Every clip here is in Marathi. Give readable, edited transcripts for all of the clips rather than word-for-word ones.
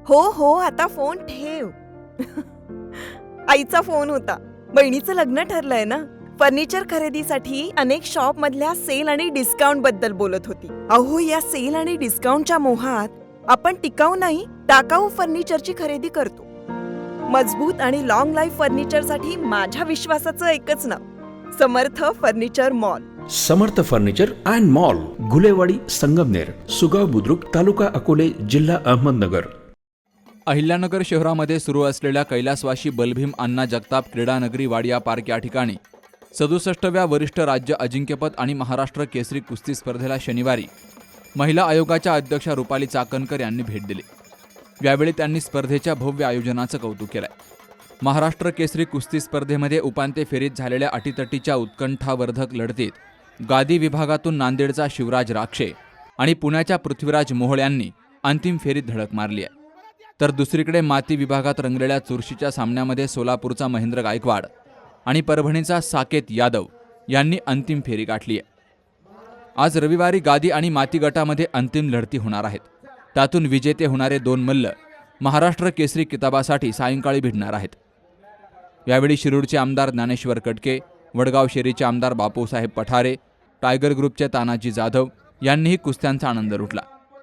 हो हो, आता फोन ठेव. आईचा फोन होता. बहिणीचं लग्न ठरलंय ना. फर्निचर खरेदीसाठी अनेक शॉप मधल्या सेल आणि डिस्काउंट बद्दल बोलत होती. अहो, या सेल आणि डिस्काउंटच्या मोहात आपण टिकाऊ नाही, टाकाऊ फर्निचरची खरेदी करतो. मजबूत आणि लॉंग लाईफ फर्निचरसाठी माझ्या विश्वासाचं एकच नाव, Samarth furniture mall. Samarth furniture and mall, Gulewadi, Sangamner, Sugaon Budruk, taluka Akole, जिल्हा अहमदनगर. अहिल्यानगर शहरामध्ये सुरू असलेल्या कैलासवासी बलभीम अण्णा जगताप क्रीडानगरी वाडिया पार्क या ठिकाणी 67व्या वरिष्ठ राज्य अजिंक्यपद आणि महाराष्ट्र केसरी कुस्ती स्पर्धेला शनिवारी महिला आयोगाच्या अध्यक्षा रुपाली चाकणकर यांनी भेट दिली. यावेळी त्यांनी स्पर्धेच्या भव्य आयोजनाचं कौतुक केलंय. महाराष्ट्र केसरी कुस्ती स्पर्धेमध्ये उपांत्य फेरीत झालेल्या अटीतटीच्या उत्कंठावर्धक लढतीत गादी विभागातून नांदेडचा शिवराज राक्षे आणि पुण्याच्या पृथ्वीराज मोहोळ यांनी अंतिम फेरीत धडक मारली आहे. तर दुसरीकडे माती विभागात रंगलेल्या चुरशीच्या सामन्यामध्ये सोलापूरचा महेंद्र गायकवाड आणि परभणीचा साकेत यादव यांनी अंतिम फेरी गाठली आहे. आज रविवारी गादी आणि माती गटामध्ये अंतिम लढती होणार आहेत. त्यातून विजेते होणारे 2 मल्ल महाराष्ट्र केसरी किताबासाठी सायंकाळी भिडणार आहेत. यावेळी शिरूरचे आमदार ज्ञानेश्वर कटके, वडगाव शेरीचे आमदार बापूसाहेब पठारे, टायगर ग्रुपचे तानाजी जाधव यांनीही कुस्त्यांचा आनंद लुटला.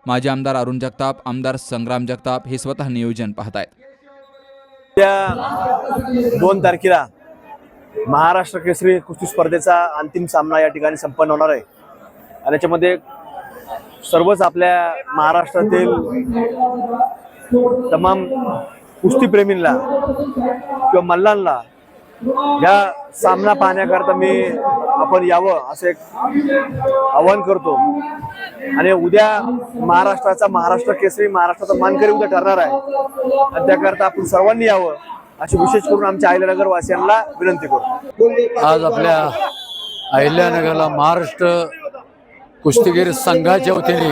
माजी आमदार अरुण जगताप, आमदार संग्राम जगताप हे स्वतः नियोजन पाहतायत. त्या 2 तारखेला महाराष्ट्र केसरी कुस्ती स्पर्धेचा अंतिम सामना या ठिकाणी संपन्न होणार आहे आणि याच्यामध्ये सर्वच आपल्या महाराष्ट्रातील तमाम कुस्तीप्रेमींना किंवा मल्लांना या सामना पाहण्याकरता आपण यावं असं एक आवाहन करतो. आणि उद्या महाराष्ट्र केसरी, महाराष्ट्राचा मानकरी उद्या ठरणार आहे आणि त्याकरता आपण सर्वांनी यावं अशी विशेष करून आमच्या अहिल्यानगर वासियांना विनंती करतो. आज आपल्या अहिल्यानगरला महाराष्ट्र कुस्तीगीर संघाच्या वतीने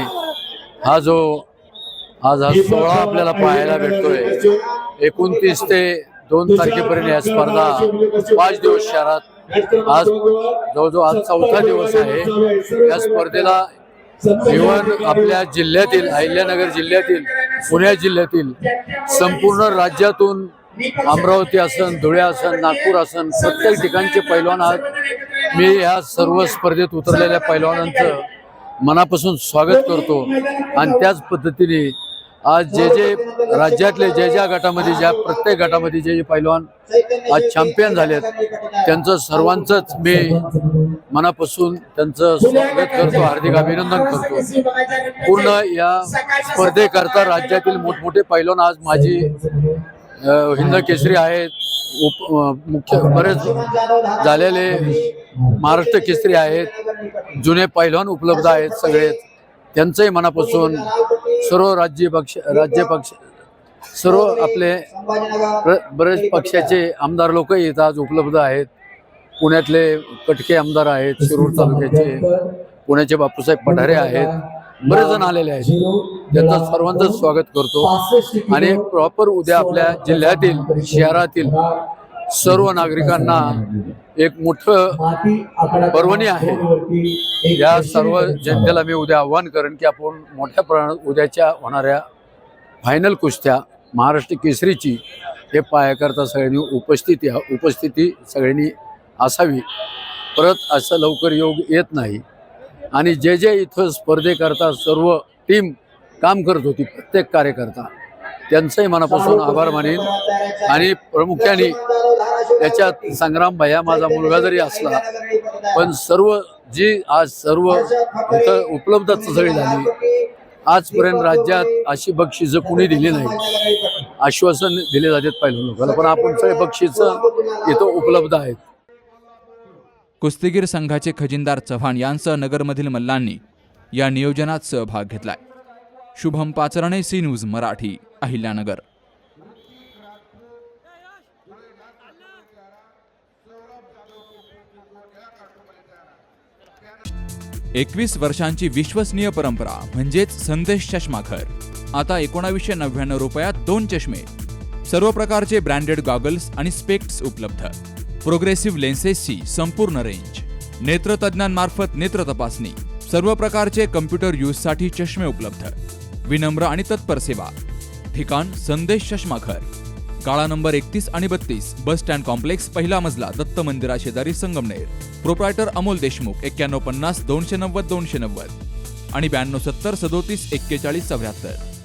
हा सोहळा आपल्याला पाहायला भेटतोय. 29 ते 2 तारखेपर्यंत या स्पर्धा 5 दिवस शहरात, आज जवळजवळ आज 4था दिवस आहे. या स्पर्धेला इव्हन आपल्या जिल्ह्यातील, अहिल्यानगर जिल्ह्यातील, पुणे जिल्ह्यातील, संपूर्ण राज्यातून अमरावती असन, धुळे असन, नागपूर असन, प्रत्येक ठिकाणचे पैलवान आज मी या सर्व स्पर्धेत उतरलेल्या पैलवानांचं मनापासून स्वागत करतो. आणि त्याच पद्धतीने आज जे राज्यातले ज्या गटामध्ये, प्रत्येक गटामध्ये जे पैलवान आज चॅम्पियन झालेत त्यांचं सर्वांचंच मी मनापासून त्यांचं स्वागत करतो, हार्दिक अभिनंदन करतो. पूर्ण या स्पर्धेकरता राज्यातील मोठमोठे पैलवान आज माझी हिंद केसरी आहेत, मुख्य बरेच झालेले महाराष्ट्र केसरी आहेत, जुने पैलवान उपलब्ध आहेत सगळे. त्यांचंही मनापासून सर्व राज्य पक्ष सर्व आपले बरेच पक्षाचे आमदार लोकही इथं आज उपलब्ध आहेत. पुण्यातले कटके आमदार आहेत, शिरूर तालुक्याचे पुण्याचे बापूसाहेब पठारे आहेत, बरेच जण आलेले आहेत. त्यांचं सर्वांचं स्वागत करतो. आणि प्रॉपर उद्या आपल्या जिल्ह्यातील, शहरातील सर्व नागरिकांना एक मोठं पर्वणी आहे. या सर्व जनतेला मी उद्या आव्हान करेन की आपण मोठ्या प्रमाणात उद्याच्या होणाऱ्या फायनल कुस्त्या महाराष्ट्र केसरीची हे पाहण्याकरता सगळ्यांनी उपस्थिती सगळ्यांनी असावी. परत असं लवकर योग येत नाही. आणि जे इथं स्पर्धेकरता सर्व टीम काम करत होती, प्रत्येक कार्यकर्ता, त्यांचंही मनापासून आभार मानेन. आणि प्रामुख्याने त्याच्यात संग्राम भैया माझा मुलगा जरी असला, पण आज सर्व इथं उपलब्ध सगळी झाली. आजपर्यंत राज्यात अशी बक्षिसं कुणी दिली नाही. आश्वासन दिले जातात पहिल्या लोकांना, पण आपण सगळे बक्षिसं इथं उपलब्ध आहेत. कुस्तीगीर संघाचे खजिनदार चव्हाण यांसह नगरमधील मल्लांनी या नियोजनात सहभाग घेतलाय. Shubham Pacharne, C News Marathi, Ahilyanagar. 21 वर्षांची विश्वसनीय परंपरा म्हणजेच संदेश चष्माघर. आता 1999 रुपयात 2 चष्मे, सर्व प्रकारचे ब्रँडेड गॉगल्स आणि स्पेक्ट्स उपलब्ध. प्रोग्रेसिव्ह लेन्सेसची संपूर्ण रेंज, नेत्रतज्ञांमार्फत नेत्र तपासणी, सर्व प्रकारचे कम्प्युटर यूजसाठी चष्मे उपलब्ध. विनम्र आणि तत्पर सेवा. ठिकाण संदेश चष्माघर, गाळा नंबर 31 आणि 32, बस स्टँड कॉम्प्लेक्स, पहिला मजला, दत्त मंदिरा शेजारी, संगमनेर. प्रोप्रायटर अमोल देशमुख. 9150 290 290 आणि 9270 37 41 74.